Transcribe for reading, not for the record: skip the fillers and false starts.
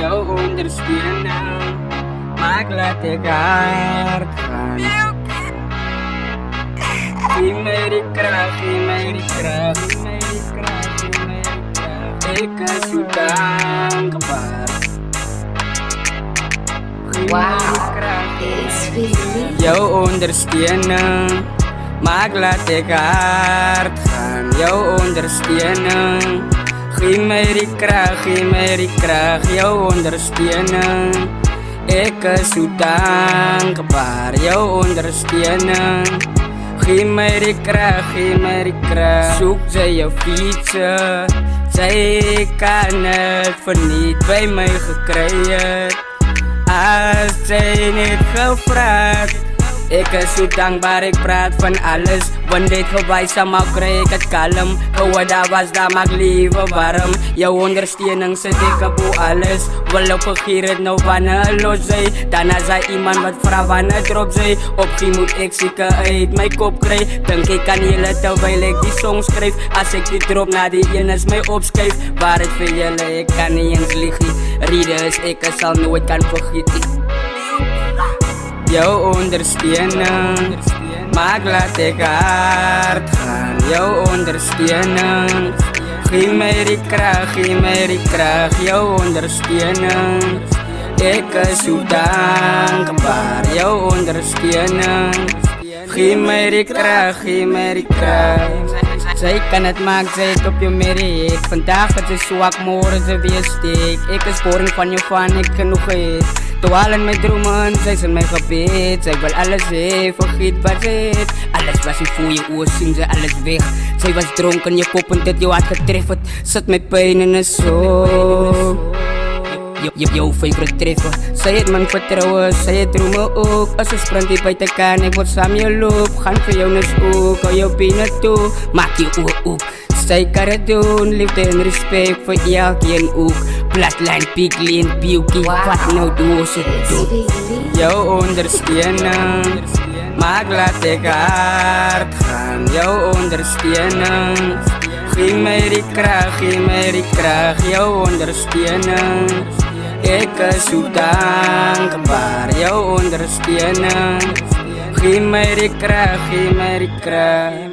jou ondersteunen. Maak laat ik hard gaan. Geef mij die kracht, geef mij die kracht, geef mij die kracht, geef mij die kracht. Ik is zo dankbaar. Geef mij die kracht, jou ondersteunen. Maak laat ik hard gaan, jou ondersteunen. Geef mij die kracht, geef mij die kracht, jou ondersteunen. Ik is zo dankbaar, jou ondersteunen. Geef mij die kracht, geef mij die kracht. Zoek zij je fietsen, zij kan het verniet bij mij gekregen. Als zij niet gevraagd. Ik is zo dankbaar, ik praat van alles. Want dit gewijs allemaal krijg ik het kalm. Hoe daar was, daar maak leven warm. Jouw ondersteuning zit ik op alles. Wil op gegeer het nou wanneer los zij. Daarna zei iemand wat vraag wanneer drop zij. Opgie moet ik zieke uit mijn kop krijg. Denk ik aan jullie terwijl ik die song schrijf. Als ik die drop naar die ene is mij opschrijf. Waar het veel jullie, ik kan niet eens liegen. Rieden is ik zal nooit kan vergeten. Jou ondersteunen, maak laat ik hard gaan. Jou ondersteunen, geef mij die kracht, geef mij die kracht. Jou ondersteunen, ik is zo dankbaar. Jou ondersteunen, geef mij die kracht, geef mij die kracht. Zij kan het maken, zij het op je merk. Vandaag het is zwak, morgen ze weer steek. Ik is sporing van je van, ik genoeg eet. Toalen mijn dromen, zij zijn mijn gebed. Zij wil alles heen, vergeet wat zit. Alles was in voor je oor, zien ze alles weg. Zij was dronken, je kop en dit je had getrefferd. Zat met pijn in de zo. Jouw favorite treffer. Zij het man vertrouwen, zij het dromen ook. Als ze sprint die buiten kan, ik word samen je loop. Gaan voor jou nes ook, hou jouw benen toe. Maak je oor op. Zij kan het doen, liefde en respect voor elkeen ook. Platlijn, piklijn, beauty, wat nou doe ze doen. Jou ondersteunen, maak laat ik hard gaan. Jou ondersteunen, geef mij die kracht, geef mij die kracht. Jou ondersteunen, ik is zo dankbaar. Jou ondersteunen, geef mij die kracht, geef mij die kracht.